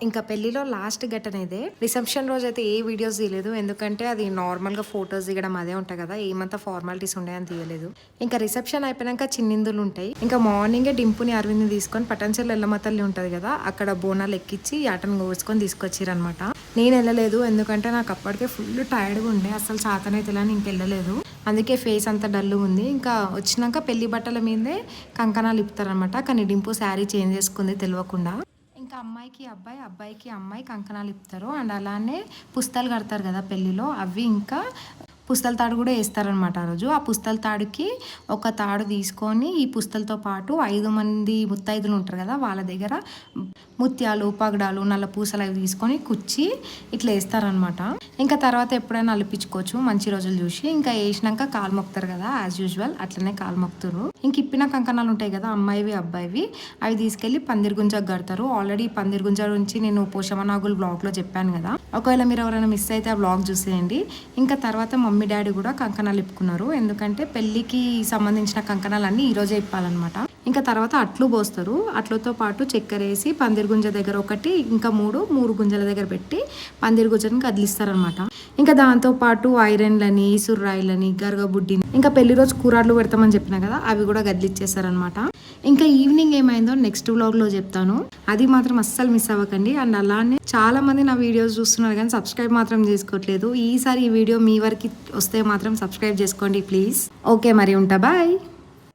ఇంకా పెళ్లిలో లాస్ట్ ఘటన ఇదే. రిసెప్షన్ రోజు అయితే ఏ వీడియోస్ తీయలేదు, ఎందుకంటే అది నార్మల్గా ఫొటోస్ దిగడం అదే ఉంటాయి కదా, ఏమంతా ఫార్మాలిటీస్ ఉన్నాయని తీయలేదు. ఇంకా రిసెప్షన్ అయిపోయాక చిన్నిందులు ఉంటాయి. ఇంకా మార్నింగే డింపుని అరవింద్ని తీసుకొని పటాన్చెరు ఎల్లమ్మ తల్లి ఉంటుంది కదా, అక్కడ బోనాలు ఎక్కించి యాటను కోసుకొని తీసుకొచ్చిరనమాట. నేను వెళ్ళలేదు, ఎందుకంటే నాకు అప్పటికే ఫుల్ టైర్డ్గా ఉండే, అసలు చాతనైతే ఇంక వెళ్ళలేదు. అందుకే ఫేస్ అంతా డల్ ఉంది. ఇంకా వచ్చినాక పెళ్లి బట్టల మీదే కంకణాలు ఇప్పుతారనమాట. కానీ డింపు శారీ చేంజ్ చేసుకుంది తెలియకుండా. ఇంకా అమ్మాయికి అబ్బాయి, అబ్బాయికి అమ్మాయి కంకణాలు ఇప్పుతారు. అండ్ అలానే పుస్తలు కడతారు కదా పెళ్ళిలో, అవి ఇంకా పుస్తల తాడు కూడా వేస్తారనమాట ఆ రోజు. ఆ పుస్తల తాడుకి ఒక తాడు తీసుకొని ఈ పుస్తలతో పాటు 5 మంది ముత్తైదులు ఉంటారు కదా, వాళ్ళ దగ్గర ముత్యాలు, పగడాలు, నల్ల పూసలు అవి తీసుకొని కుచ్చి ఇట్లా వేస్తారనమాట. ఇంకా తర్వాత ఎప్పుడైనా అలిపించుకోవచ్చు మంచి రోజులు చూసి. ఇంకా వేసినాక కాలు మొక్తారు కదా, యాజ్ యూజువల్ అట్లనే కాలు మొక్తారు. ఇంక ఇప్పిన కంకణాలు ఉంటాయి కదా అమ్మాయివి అబ్బాయివి, అవి తీసుకెళ్లి పందిరి గుంజకు కడతారు. ఆల్రెడీ పందిరి గుంజ నుంచి నేను పోషమనాగుల్ బ్లాగ్లో చెప్పాను కదా, ఒకవేళ మీరు ఎవరైనా మిస్ అయితే ఆ బ్లాగ్ చూసేయండి. ఇంకా తర్వాత మమ్మీ డాడీ కూడా కంకణాలు ఇప్పుకున్నారు, ఎందుకంటే పెళ్లికి సంబంధించిన కంకణాలు అన్నీ ఈరోజే ఇప్పాలన్నమాట. ఇంకా తర్వాత అట్లు పోస్తారు. అట్లతో పాటు చక్కెర వేసి పందిరి గుంజ దగ్గర ఒకటి, ఇంకా మూడు గుంజల దగ్గర పెట్టి పందిరి గుంజని కదిలిస్తారనమాట. ఇంకా దాంతో పాటు ఐరన్లని, సుర్రాయిలని, గరగబుడ్డిని, ఇంకా పెళ్లి రోజు కూరాడ్లు పెడతామని చెప్పిన కదా, అవి కూడా కదిలిచ్చేస్తారనమాట. ఇంకా ఈవినింగ్ ఏమైందో నెక్స్ట్ వ్లాగ్లో చెప్తాను, అది మాత్రం అస్సలు మిస్ అవ్వకండి. అండ్ అలానే చాలా మంది నా వీడియోస్ చూస్తున్నారు కానీ సబ్స్క్రైబ్ మాత్రం చేసుకోవట్లేదు. ఈసారి ఈ వీడియో మీ వరకు వస్తే మాత్రం సబ్స్క్రైబ్ చేసుకోండి ప్లీజ్. ఓకే మరి ఉంటా, బాయ్.